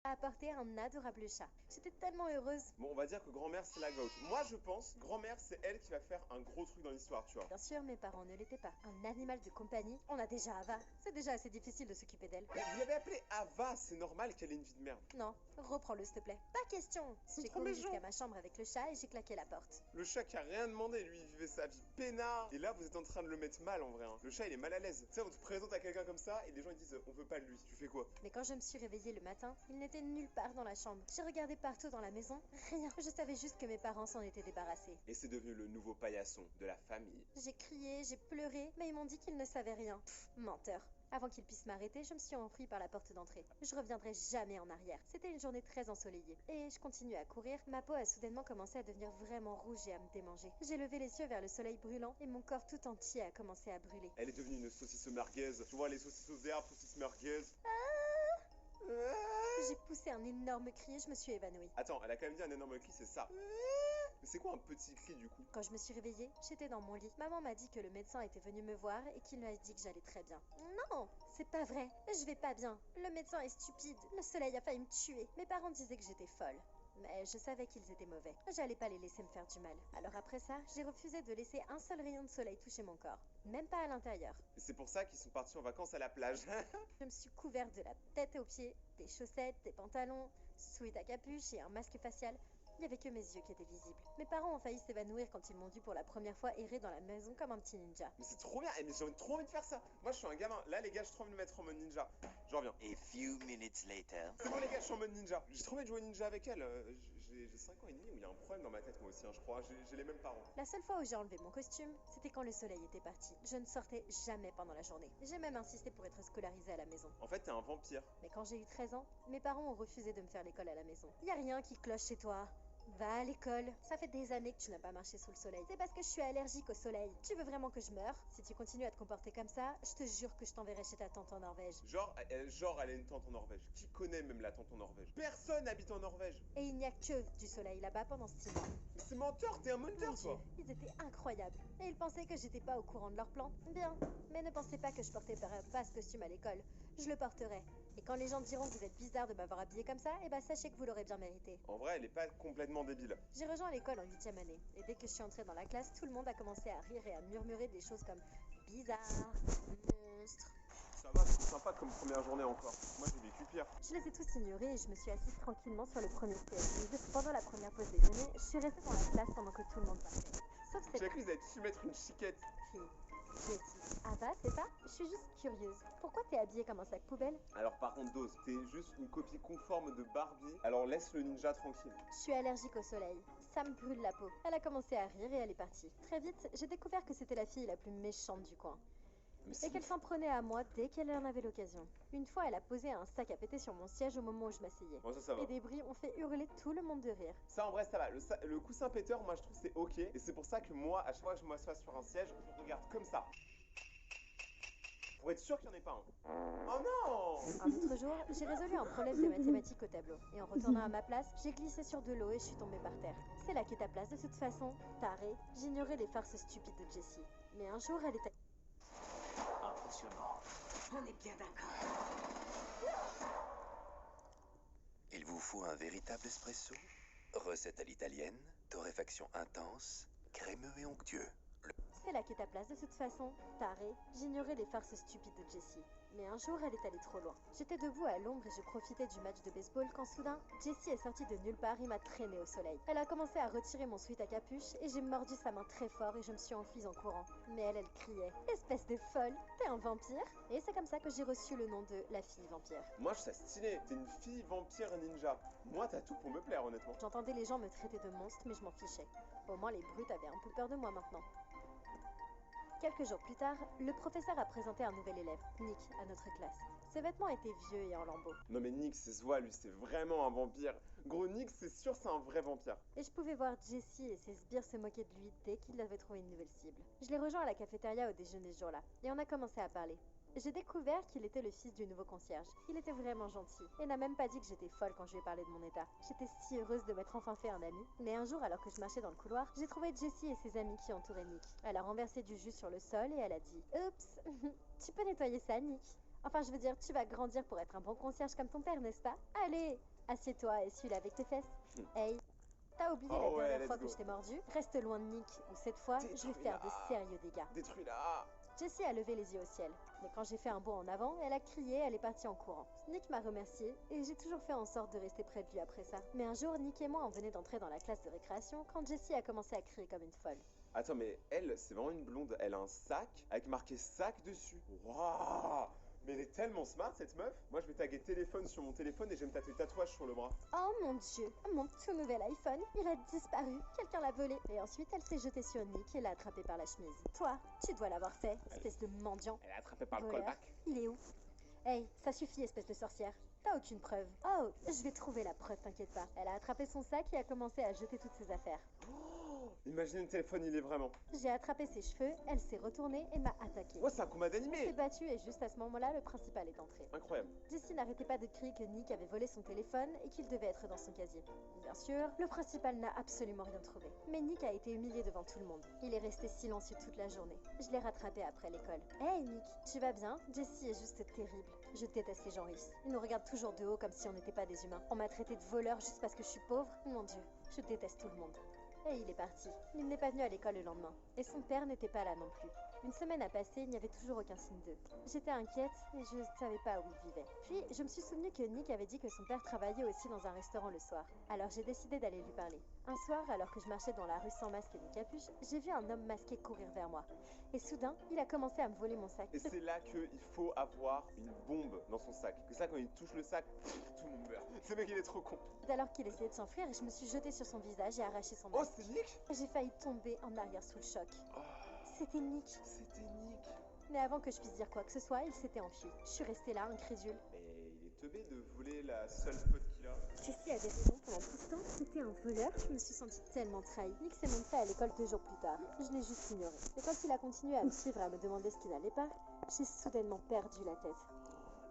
a apporté un adorable chat. J'étais tellement heureuse. Bon, on va dire que grand-mère, c'est la goat. Moi, je pense, grand-mère, c'est elle qui va faire un gros truc dans l'histoire, tu vois. Bien sûr, mes parents ne l'étaient pas. Un animal de compagnie, on a déjà Ava. C'est déjà assez difficile de s'occuper d'elle. Mais vous l'avez appelée Ava, c'est normal qu'elle ait une vie de merde. Non, reprends-le s'il te plaît. Pas question. C'est J'ai trop couru méchant. jusqu'à ma chambre avec le chat et j'ai claqué la porte. Le chat qui a rien demandé, lui, il vivait sa vie peinard. Et là, vous êtes en train de le mettre mal en vrai. Hein. Le chat, il est mal à l'aise. Tu sais, on te présente à quelqu'un comme ça et les gens ils disent on veut pas de lui. Tu fais quoi? Mais quand je me suis réveillée le matin, il n'était nulle part dans la chambre. J'ai regardé partout dans la maison, rien. Je savais juste que mes parents s'en étaient débarrassés. Et c'est devenu le nouveau paillasson de la famille. J'ai crié, j'ai pleuré, mais ils m'ont dit qu'ils ne savaient rien. Pff, menteur. Avant qu'ils puissent m'arrêter, je me suis enfuie par la porte d'entrée. Je reviendrai jamais en arrière. C'était une journée très ensoleillée. Et je continuais à courir. Ma peau a soudainement commencé à devenir vraiment rouge et à me démanger. J'ai levé les yeux vers le soleil brûlant et mon corps tout entier a commencé à brûler. Elle est devenue une saucisse merguez. Tu vois, les saucisses aux herbes, saucisses merguez. J'ai poussé un énorme cri et je me suis évanouie. Attends, elle a quand même dit un énorme cri, c'est ça. Mais c'est quoi un petit cri du coup? Quand je me suis réveillée, j'étais dans mon lit. Maman m'a dit que le médecin était venu me voir et qu'il m'a dit que j'allais très bien. Non, c'est pas vrai. Je vais pas bien. Le médecin est stupide. Le soleil a failli me tuer. Mes parents disaient que j'étais folle. Mais je savais qu'ils étaient mauvais. J'allais pas les laisser me faire du mal. Alors après ça, j'ai refusé de laisser un seul rayon de soleil toucher mon corps. Même pas à l'intérieur. Et c'est pour ça qu'ils sont partis en vacances à la plage. Je me suis couverte de la tête aux pieds, des chaussettes, des pantalons, sweat à capuche et un masque facial. Il n'y avait que mes yeux qui étaient visibles. Mes parents ont failli s'évanouir quand ils m'ont dû pour la première fois errer dans la maison comme un petit ninja. Mais c'est trop bien, mais j'ai trop envie de faire ça. Moi je suis un gamin, là les gars, j'ai trop envie de me mettre en mode ninja. Je reviens. A few minutes later. C'est bon les gars, je suis en mode ninja. J'ai trop envie de jouer ninja avec elle. J'ai 5 ans et demi où il y a un problème dans ma tête moi aussi, hein, je crois. J'ai les mêmes parents. La seule fois où j'ai enlevé mon costume, c'était quand le soleil était parti. Je ne sortais jamais pendant la journée. J'ai même insisté pour être scolarisée à la maison. En fait, t'es un vampire. Mais quand j'ai eu 13 ans, mes parents ont refusé de me faire l'école à la maison. Y a rien qui cloche chez toi. Va à l'école. Ça fait des années que tu n'as pas marché sous le soleil. C'est parce que je suis allergique au soleil. Tu veux vraiment que je meure? Si tu continues à te comporter comme ça, je te jure que je t'enverrai chez ta tante en Norvège. Genre, elle a une tante en Norvège. Qui connaît même la tante en Norvège? Personne habite en Norvège. Et il n'y a que du soleil là-bas pendant 6 mois. Mais c'est menteur, t'es un menteur Mon Dieu, toi. ils étaient incroyables. Et ils pensaient que j'étais pas au courant de leur plan. Bien, mais ne pensez pas que je portais pas ce costume à l'école. Je le porterai. Et quand les gens diront que vous êtes bizarre de m'avoir habillé comme ça, eh ben sachez que vous l'aurez bien mérité. En vrai, elle est pas complètement débile. J'ai rejoint l'école en 8e année. Et dès que je suis entrée dans la classe, tout le monde a commencé à rire et à murmurer des choses comme bizarre, monstre. Ça va, c'est sympa comme première journée encore. Moi j'ai vécu pire. Je les ai tous ignorés et je me suis assise tranquillement sur le premier siège vide. Pendant la première pause déjeuner, je suis restée dans la classe pendant que tout le monde partait. Sauf cette J'ai cru qu'ils avaient su mettre une chiquette. fille. Jessie. Ava, c'est ça? Je suis juste curieuse. Pourquoi t'es habillée comme un sac poubelle? Alors par contre, Dose, t'es juste une copie conforme de Barbie. Alors laisse le ninja tranquille. Je suis allergique au soleil. Ça me brûle la peau. Elle a commencé à rire et elle est partie. Très vite, j'ai découvert que c'était la fille la plus méchante du coin. Mais Et c'est qu'elle s'en prenait à moi dès qu'elle en avait l'occasion. Une fois, elle a posé un sac à péter sur mon siège au moment où je m'asseyais. Bon, ça va. Et des bruits ont fait hurler tout le monde de rire. Ça en vrai ça va. Le coussin péteur, moi je trouve c'est ok. Et c'est pour ça que moi, à chaque fois que je m'assois sur un siège, je regarde comme ça. Pour être sûr qu'il n'y en ait pas un. Oh non! Un autre jour, j'ai résolu un problème de mathématiques au tableau. Et en retournant à ma place, j'ai glissé sur de l'eau et je suis tombée par terre. C'est là qu'est ta place de toute façon. Taré, j'ignorais les farces stupides de Jessie. Mais un jour, elle est... Impressionnant. On est bien d'accord. Il vous faut un véritable espresso. Recette à l'italienne, torréfaction intense, crémeux et onctueux. C'est là qu'est ta place de toute façon. Taré, j'ignorais les farces stupides de Jessie. Mais un jour, elle est allée trop loin. J'étais debout à l'ombre et je profitais du match de baseball quand soudain, Jessie est sortie de nulle part et m'a traîné au soleil. Elle a commencé à retirer mon sweat à capuche et j'ai mordu sa main très fort et je me suis enfuie en courant. Mais elle criait « Espèce de folle, t'es un vampire ?» Et c'est comme ça que j'ai reçu le nom de la fille vampire. Moi je trouve ça stylé. T'es une fille vampire ninja. Moi t'as tout pour me plaire honnêtement. J'entendais les gens me traiter de monstre mais je m'en fichais. Au moins les brutes avaient un peu peur de moi maintenant. Quelques jours plus tard, le professeur a présenté un nouvel élève, Nick, à notre classe. Ses vêtements étaient vieux et en lambeaux. Non mais Nick c'est Zoa, lui c'est vraiment un vampire. Gros Nick c'est sûr c'est un vrai vampire. Et je pouvais voir Jessie et ses sbires se moquer de lui dès qu'il avait trouvé une nouvelle cible. Je l'ai rejoint à la cafétéria au déjeuner ce jour-là, et on a commencé à parler. J'ai découvert qu'il était le fils du nouveau concierge. Il était vraiment gentil et n'a même pas dit que j'étais folle quand je lui ai parlé de mon état. J'étais si heureuse de m'être enfin fait un ami. Mais un jour, alors que je marchais dans le couloir, j'ai trouvé Jessie et ses amis qui entouraient Nick. Elle a renversé du jus sur le sol et elle a dit « Oups, tu peux nettoyer ça, Nick ?» Enfin, je veux dire, tu vas grandir pour être un bon concierge comme ton père, n'est-ce pas? Allez, assieds-toi et suis-la avec tes fesses. Hey, t'as oublié la Oh ouais, dernière let's fois go. que je t'ai mordu? Reste loin de Nick, ou cette fois, je vais faire de sérieux dégâts. Détruis-la. Jessie a levé les yeux au ciel, mais quand j'ai fait un bond en avant, elle a crié, elle est partie en courant. Nick m'a remercié et j'ai toujours fait en sorte de rester près de lui après ça. Mais un jour, Nick et moi on venait d'entrer dans la classe de récréation quand Jessie a commencé à crier comme une folle. Attends, mais elle, c'est vraiment une blonde. Elle a un sac avec marqué sac dessus. Waouh! Mais elle est tellement smart cette meuf. Moi, je vais taguer téléphone sur mon téléphone et je vais me tatouer tatouage sur le bras. Oh mon dieu, mon tout nouvel iPhone, il a disparu, quelqu'un l'a volé. Et ensuite, elle s'est jetée sur Nick et l'a attrapé par la chemise. Toi, tu dois l'avoir fait, espèce de mendiant. Elle est attrapée par le Voleur. callback. Il est où? Hey, ça suffit, espèce de sorcière. T'as aucune preuve. Oh, je vais trouver la preuve, t'inquiète pas. Elle a attrapé son sac et a commencé à jeter toutes ses affaires. Oh, imaginez le téléphone, il est vraiment. J'ai attrapé ses cheveux, elle s'est retournée et m'a attaqué. Ouais, c'est un combat On s'est d'animé. battu et juste à ce moment-là, le principal est entré. Incroyable. Jessie n'arrêtait pas de crier que Nick avait volé son téléphone et qu'il devait être dans son casier. Bien sûr, le principal n'a absolument rien trouvé. Mais Nick a été humilié devant tout le monde. Il est resté silencieux toute la journée. Je l'ai rattrapé après l'école. Hey Nick, tu vas bien? Jessie est juste terrible. Je déteste les gens riches. Ils nous regardent toujours de haut comme si on n'était pas des humains. On m'a traité de voleur juste parce que je suis pauvre. Mon Dieu, je déteste tout le monde. Et il est parti. Il n'est pas venu à l'école le lendemain. Et son père n'était pas là non plus. Une semaine a passé, il n'y avait toujours aucun signe d'eux. J'étais inquiète et je ne savais pas où ils vivaient. Puis, je me suis souvenu que Nick avait dit que son père travaillait aussi dans un restaurant le soir. Alors j'ai décidé d'aller lui parler. Un soir, alors que je marchais dans la rue sans masque et ni capuche, j'ai vu un homme masqué courir vers moi. Et soudain, il a commencé à me voler mon sac. Et c'est là qu'il faut avoir une bombe dans son sac. Que ça, quand il touche le sac, tout le monde meurt. Ce mec, il est trop con. Alors qu'il essayait de s'enfuir, je me suis jetée sur son visage et arraché son Oh, masque. c'est Nick. J'ai failli tomber en arrière sous le choc. Oh, C'était Nick. c'était Nick. Mais avant que je puisse dire quoi que ce soit, il s'était enfui. Je suis restée là, incrédule. Mais il est teubé de voler la seule pote qu'il a. Jessie avait raison, pendant tout ce temps, c'était un voleur. Je me suis sentie tellement trahie. Nick s'est montré à l'école 2 jours plus tard. Je l'ai juste ignoré. Et quand il a continué à me suivre et à me demander ce qui n'allait pas, j'ai soudainement perdu la tête.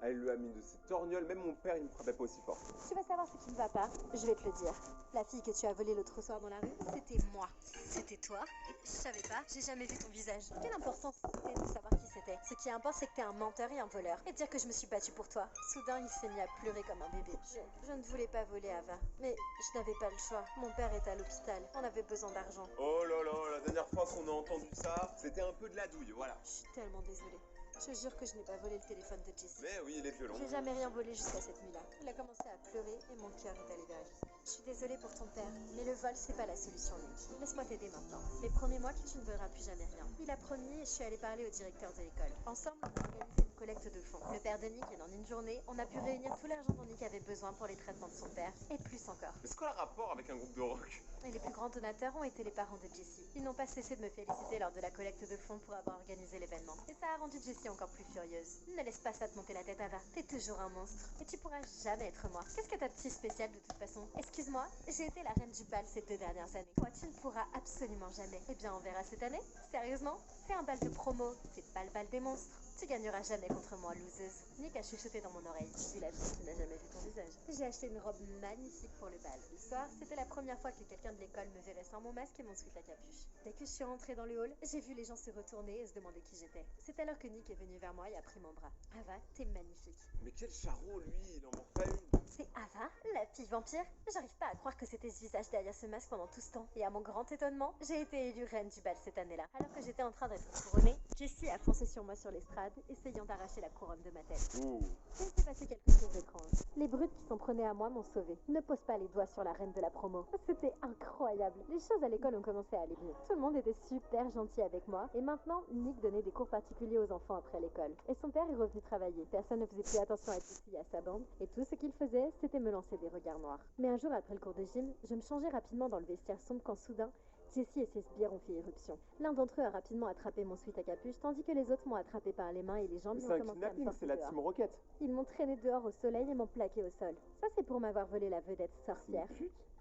Elle lui a mis de ses torgnoles, même mon père il me frappait pas aussi fort. Tu vas savoir ce qui ne va pas, je vais te le dire. La fille que tu as volée l'autre soir dans la rue, c'était moi. C'était toi? Je savais pas, j'ai jamais vu ton visage. Quelle importance c'était de savoir qui c'était? Ce qui importe, c'est que t'es un menteur et un voleur. Et dire que je me suis battue pour toi. Soudain, il s'est mis à pleurer comme un bébé. Je ne voulais pas voler Ava, mais je n'avais pas le choix. Mon père est à l'hôpital, on avait besoin d'argent. Oh là là, la dernière fois qu'on a entendu ça, c'était un peu de la douille, voilà. Je suis tellement désolée. Je jure que je n'ai pas volé le téléphone de Jessie. Mais oui, il est violent. J'ai jamais rien volé jusqu'à cette nuit-là. Il a commencé à pleurer et mon cœur est allé vers lui. Je suis désolée pour ton père, mais le vol c'est pas la solution, Nick. Laisse-moi t'aider maintenant. Mais promets-moi que tu ne voleras plus jamais rien. Il a promis et je suis allée parler au directeur de l'école. Ensemble, on a organisé une collecte de fonds. Le père de Nick et en une journée, on a pu réunir tout l'argent dont Nick avait besoin pour les traitements de son père et plus encore. Mais c'est quoi le rapport avec un groupe de rock? Et les plus grands donateurs ont été les parents de Jessie. Ils n'ont pas cessé de me féliciter lors de la collecte de fonds pour avoir organisé l'événement. Et ça a rendu Jessie encore plus furieuse. Ne laisse pas ça te monter la tête, Ava. T'es toujours un monstre. Et tu pourras jamais être moi. Qu'est-ce que t'as de si spécial de toute façon? Excuse-moi, j'ai été la reine du bal ces 2 dernières années. Toi, tu ne pourras absolument jamais. Eh bien, on verra cette année. Sérieusement? C'est un bal de promo. C'est pas le bal des monstres. Tu gagneras jamais contre moi, loseuse. Nick a chuchoté dans mon oreille. Je suis la fille qui n'a jamais vu ton visage. J'ai acheté une robe magnifique pour le bal. Le soir, c'était la première fois que quelqu'un de l'école me verrait sans mon masque et mon sweat à capuche. Dès que je suis rentrée dans le hall, j'ai vu les gens se retourner et se demander qui j'étais. C'est alors que Nick est venu vers moi et a pris mon bras. Ava, t'es magnifique. Mais quel charron, lui, il en manque pas une. C'est Ava, la fille vampire? J'arrive pas à croire que c'était ce visage derrière ce masque pendant tout ce temps. Et à mon grand étonnement, j'ai été élue reine du bal cette année-là. Alors que j'étais en train d'être couronnée, Jessie a foncé sur moi sur l'estrade, essayant d'arracher la couronne de ma tête. Ouh. Il s'est passé quelque chose d'étrange. Les brutes qui s'en prenaient à moi m'ont sauvée. Ne pose pas les doigts sur la reine de la promo. C'était incroyable. Les choses à l'école ont commencé à aller mieux. Tout le monde était super gentil avec moi. Et maintenant, Nick donnait des cours particuliers aux enfants après l'école. Et son père est revenu travailler. Personne ne faisait plus attention à Jessie et à sa bande. Et tout ce qu'il faisait, c'était me lancer des regards noirs. Mais un jour après le cours de gym, je me changeais rapidement dans le vestiaire sombre quand soudain, Jessie et ses sbires ont fait irruption. L'un d'entre eux a rapidement attrapé mon sweat à capuche, tandis que les autres m'ont attrapé par les mains et les jambes Mais et c'est ont un commencé à me kidnapping, porter c'est la dehors. Team Rocket. Ils m'ont traîné dehors au soleil et m'ont plaqué au sol. Ça, c'est pour m'avoir volé la vedette sorcière.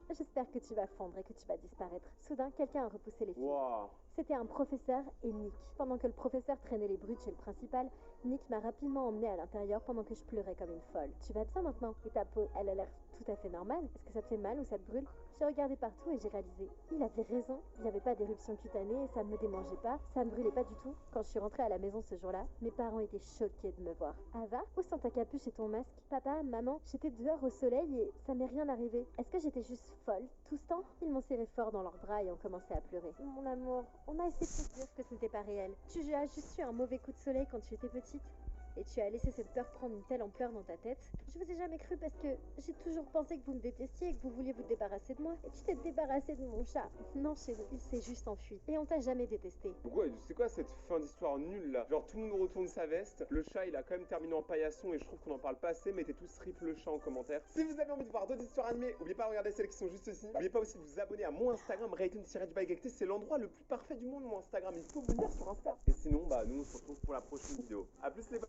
J'espère que tu vas fondre et que tu vas disparaître. Soudain, quelqu'un a repoussé les filles. Waouh. C'était un professeur et Nick. Pendant que le professeur traînait les brutes chez le principal, Nick m'a rapidement emmené à l'intérieur pendant que je pleurais comme une folle. Tu vas bien maintenant? Et ta peau, elle a l'air tout à fait normal. Est-ce que ça te fait mal ou ça te brûle? J'ai regardé partout et j'ai réalisé. Il avait raison. Il n'y avait pas d'éruption cutanée et ça ne me démangeait pas. Ça ne brûlait pas du tout. Quand je suis rentrée à la maison ce jour-là, mes parents étaient choqués de me voir. Ava, où sont ta capuche et ton masque? Papa, maman, j'étais dehors au soleil et ça m'est rien arrivé. Est-ce que j'étais juste folle tout ce temps? Ils m'ont serré fort dans leurs bras et ont commencé à pleurer. Mon amour, on a essayé de te dire que ce n'était pas réel. Tu as juste eu un mauvais coup de soleil quand tu étais petite. Et tu as laissé cette peur prendre une telle ampleur dans ta tête. Je vous ai jamais cru parce que j'ai toujours pensé que vous me détestiez et que vous vouliez vous débarrasser de moi. Et tu t'es débarrassé de mon chat. Non, chérie, il s'est juste enfui. Et on t'a jamais détesté. Pourquoi? C'est quoi cette fin d'histoire nulle là? Genre tout le monde retourne sa veste, le chat il a quand même terminé en paillasson et je trouve qu'on en parle pas assez, mettez tous rip le chat en commentaire. Si vous avez envie de voir d'autres histoires animées, n'oubliez pas de regarder celles qui sont juste ici. N'oubliez pas aussi de vous abonner à mon Instagram, Rayton-by-Gacté, c'est l'endroit le plus parfait du monde mon Instagram, il faut venir sur Insta. Et sinon, bah nous on se retrouve pour la prochaine vidéo. A plus les